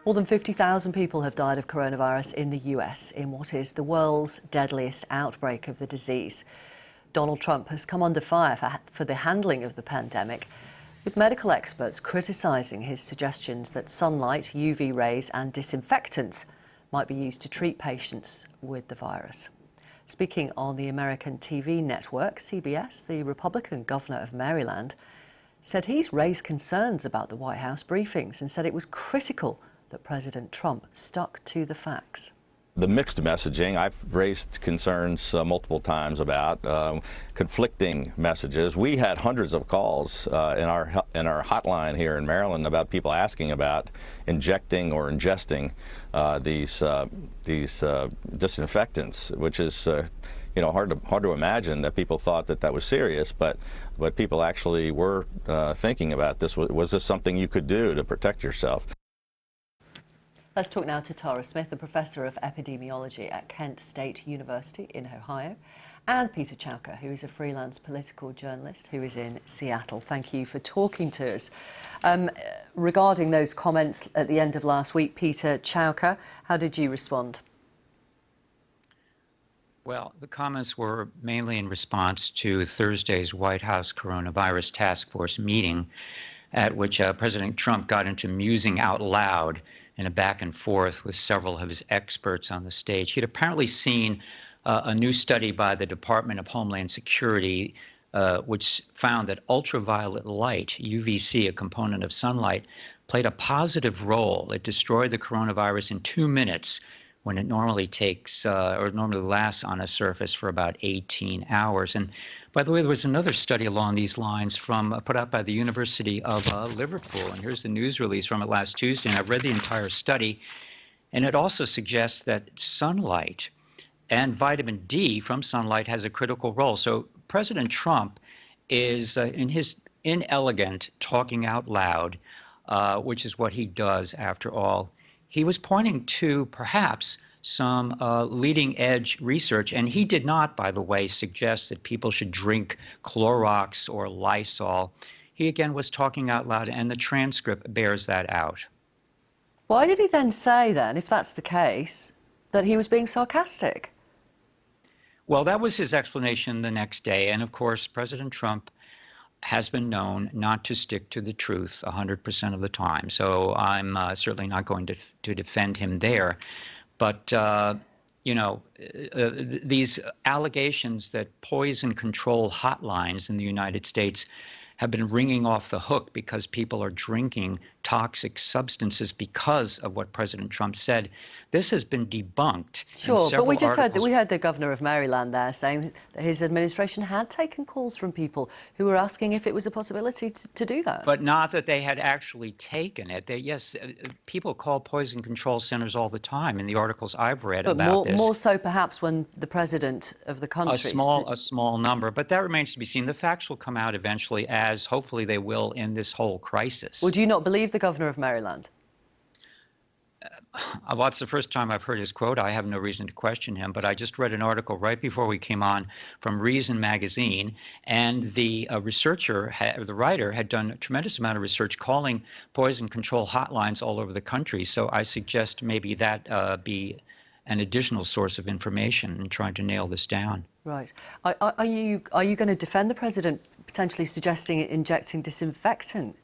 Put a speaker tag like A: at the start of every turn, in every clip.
A: More than 50,000 people have died of coronavirus in the US in what is the world's deadliest outbreak of the disease. Donald Trump has come under fire for the handling of the pandemic, with medical experts criticising his suggestions that sunlight, UV rays and disinfectants might be used to treat patients with the virus. Speaking on the American TV network CBS, the Republican governor of Maryland said he's raised concerns about the White House briefings and said it was critical that President Trump stuck to the facts.
B: The mixed messaging, I've raised concerns multiple times about conflicting messages. We had hundreds of calls in our hotline here in Maryland about people asking about injecting or ingesting these disinfectants, which is hard to imagine that people thought that was serious, but people actually were thinking about this. Was this something you could do to protect yourself?
A: Let's talk now to Tara Smith, a professor of epidemiology at Kent State University in Ohio, and Peter Chowka, who is a freelance political journalist who is in Seattle. Thank you for talking to us. Regarding those comments at the end of last week, Peter Chowka, how did you respond?
C: Well, the comments were mainly in response to Thursday's White House Coronavirus Task Force meeting, at which President Trump got into musing out loud in a back and forth with several of his experts on the stage. He'd apparently seen a new study by the Department of Homeland Security, which found that ultraviolet light, UVC, a component of sunlight, played a positive role. It destroyed the coronavirus in 2 minutes when it normally takes or normally lasts on a surface for about 18 hours. And by the way, there was another study along these lines put out by the University of Liverpool. And here's the news release from it last Tuesday. And I've read the entire study. And it also suggests that sunlight and vitamin D from sunlight has a critical role. So President Trump is, in his inelegant talking out loud, which is what he does after all, he was pointing to perhaps some leading edge research, and he did not, by the way, suggest that people should drink Clorox or Lysol. He again was talking out loud, and the transcript bears that out.
A: Why did he then say then, if that's the case, that he was being sarcastic?
C: Well, that was his explanation the next day, and of course, President Trump has been known not to stick to the truth 100% of the time. So I'm certainly not going to defend him there. But, these allegations that poison control hotlines in the United States have been ringing off the hook because people are drinking toxic substances because of what President Trump said. This has been debunked.
A: Sure, but we just heard that we heard the governor of Maryland there saying that his administration had taken calls from people who were asking if it was a possibility to do that.
C: But not that they had actually taken it. Yes, people call poison control centers all the time in the articles I've read about this.
A: More so perhaps when the president of the country...
C: A small number, but that remains to be seen. The facts will come out eventually, as hopefully they will in this whole crisis.
A: Would you not believe the governor of Maryland?
C: Well, it's the first time I've heard his quote. I have no reason to question him, but I just read an article right before we came on from Reason magazine, and the the writer had done a tremendous amount of research calling poison control hotlines all over the country. So I suggest maybe that be an additional source of information in trying to nail this down.
A: Right. Are you going to defend the president potentially suggesting injecting disinfectant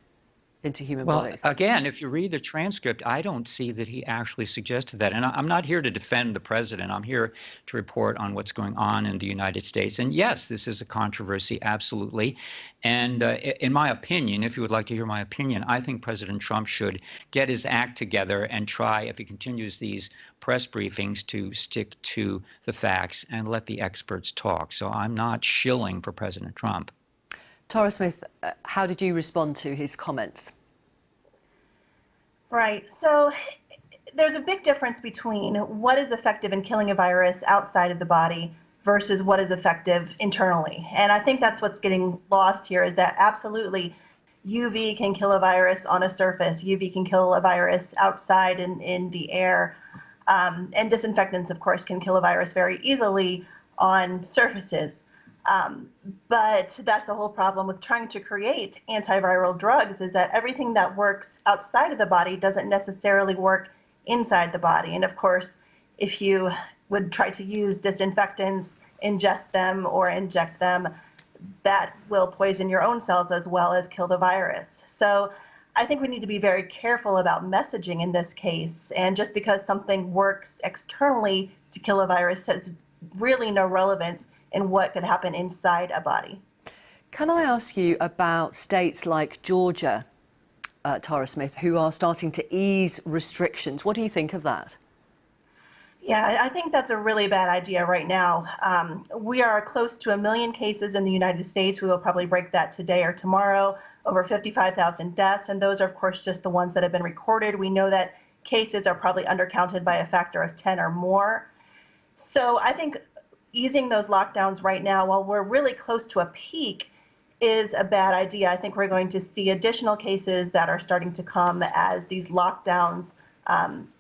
A: into human bodies?
C: Well, again, if you read the transcript, I don't see that he actually suggested that. And I'm not here to defend the president. I'm here to report on what's going on in the United States. And yes, this is a controversy, absolutely. And in my opinion, if you would like to hear my opinion, I think President Trump should get his act together and try, if he continues these press briefings, to stick to the facts and let the experts talk. So I'm not shilling for President Trump.
A: Tara Smith, how did you respond to his comments?
D: Right. So there's a big difference between what is effective in killing a virus outside of the body versus what is effective internally. And I think that's what's getting lost here, is that absolutely UV can kill a virus on a surface. UV can kill a virus outside in the air. And disinfectants, of course, can kill a virus very easily on surfaces. But that's the whole problem with trying to create antiviral drugs, is that everything that works outside of the body doesn't necessarily work inside the body. And of course, if you would try to use disinfectants, ingest them or inject them, that will poison your own cells as well as kill the virus. So I think we need to be very careful about messaging in this case. And just because something works externally to kill a virus has really no relevance in what could happen inside a body.
A: Can I ask you about states like Georgia, Tara Smith, who are starting to ease restrictions? What do you think of that?
D: Yeah, I think that's a really bad idea right now. We are close to 1 million cases in the United States. We will probably break that today or tomorrow. Over 55,000 deaths, and those are, of course, just the ones that have been recorded. We know that cases are probably undercounted by a factor of 10 or more. So I think easing those lockdowns right now, while we're really close to a peak, is a bad idea. I think we're going to see additional cases that are starting to come as these lockdowns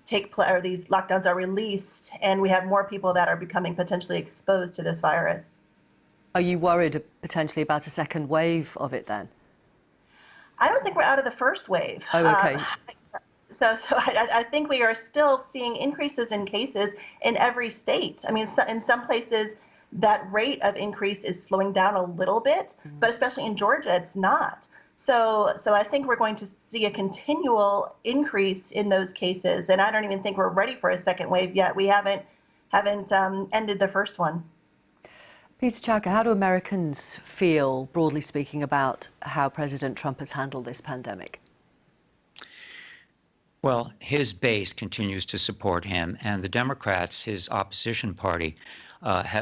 D: these lockdowns are released, and we have more people that are becoming potentially exposed to this virus.
A: Are you worried potentially about a second wave of it then?
D: I don't think we're out of the first wave.
A: Oh, okay.
D: So I think we are still seeing increases in cases in every state. I mean, in some places, that rate of increase is slowing down a little bit, but especially in Georgia, it's not. So I think we're going to see a continual increase in those cases, and I don't even think we're ready for a second wave yet. We haven't ended the first one.
A: Peter Chowka, how do Americans feel, broadly speaking, about how President Trump has handled this pandemic?
C: Well, his base continues to support him, and the Democrats, his opposition party,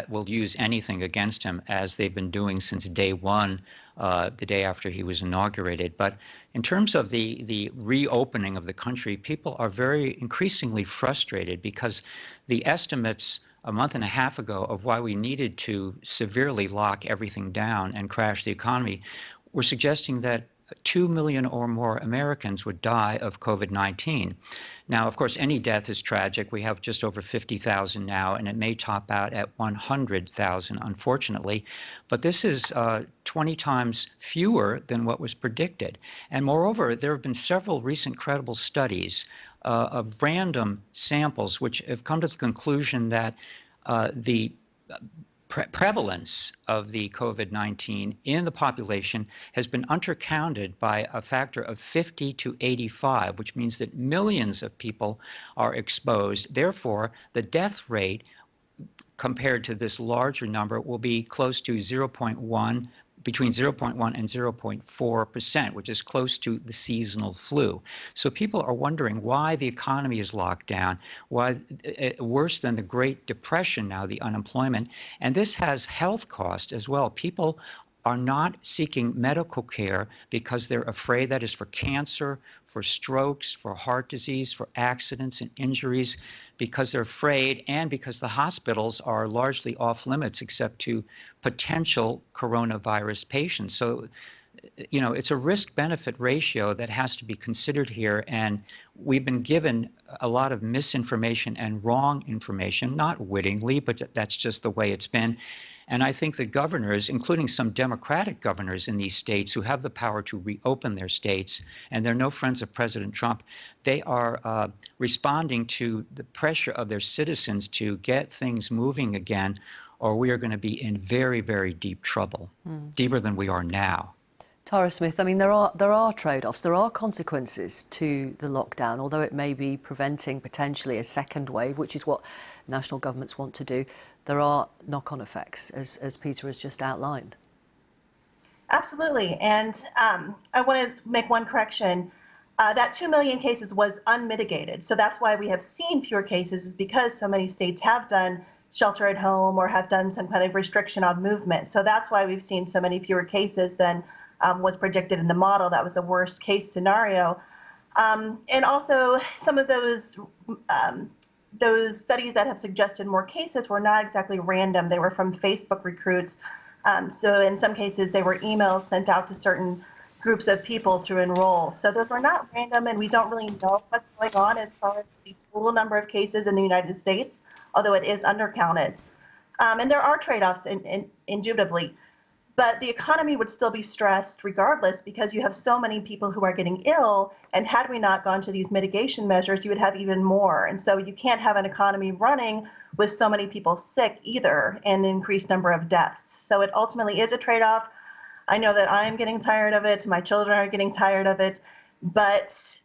C: will use anything against him, as they've been doing since day one, the day after he was inaugurated. But in terms of the reopening of the country, people are very increasingly frustrated because the estimates a month and a half ago of why we needed to severely lock everything down and crash the economy were suggesting that 2 million or more Americans would die of COVID-19. Now, of course, any death is tragic. We have just over 50,000 now, and it may top out at 100,000, unfortunately. But this is 20 times fewer than what was predicted. And moreover, there have been several recent credible studies of random samples which have come to the conclusion that the prevalence of the COVID-19 in the population has been undercounted by a factor of 50 to 85, which means that millions of people are exposed. Therefore, the death rate compared to this larger number will be close to 0.1, between 0.1 and 0.4%, which is close to the seasonal flu. So people are wondering why the economy is locked down, why worse than the Great Depression now, the unemployment. And this has health costs as well. People are not seeking medical care because they're afraid, that is for cancer, for strokes, for heart disease, for accidents and injuries, because they're afraid, and because the hospitals are largely off limits except to potential coronavirus patients. So, you know, it's a risk-benefit ratio that has to be considered here, and we've been given a lot of misinformation and wrong information, not wittingly, but that's just the way it's been. And I think the governors, including some Democratic governors in these states who have the power to reopen their states, and they're no friends of President Trump, they are responding to the pressure of their citizens to get things moving again, or we are going to be in very, very deep trouble, deeper than we are now.
A: Tara Smith, I mean, there are trade-offs, there are consequences to the lockdown, although it may be preventing potentially a second wave, which is what national governments want to do. There are knock-on effects, as Peter has just outlined.
D: Absolutely, and I want to make one correction. That 2 million cases was unmitigated, so that's why we have seen fewer cases, is because so many states have done shelter at home or have done some kind of restriction on movement. So that's why we've seen so many fewer cases than was predicted in the model. That was a worst case scenario. And also some of those studies that have suggested more cases were not exactly random. They were from Facebook recruits. So in some cases, they were emails sent out to certain groups of people to enroll. So those were not random, and we don't really know what's going on as far as the total number of cases in the United States, although it is undercounted. And there are trade-offs, indubitably. But the economy would still be stressed regardless because you have so many people who are getting ill. And had we not gone to these mitigation measures, you would have even more. And so you can't have an economy running with so many people sick either and an increased number of deaths. So it ultimately is a trade-off. I know that I'm getting tired of it. My children are getting tired of it. But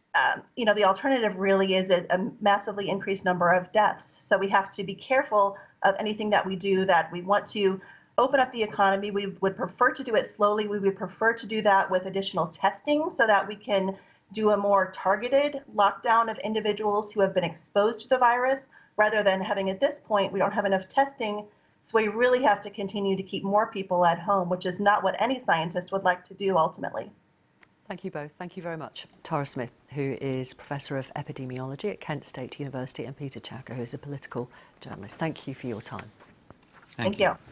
D: the alternative really is a massively increased number of deaths. So we have to be careful of anything that we do that we want to open up the economy. We would prefer to do it slowly. We would prefer to do that with additional testing so that we can do a more targeted lockdown of individuals who have been exposed to the virus, rather than having at this point, we don't have enough testing. So we really have to continue to keep more people at home, which is not what any scientist would like to do ultimately.
A: Thank you both. Thank you very much. Tara Smith, who is Professor of Epidemiology at Kent State University, and Peter Chowka, who is a political journalist. Thank you for your time.
D: Thank you.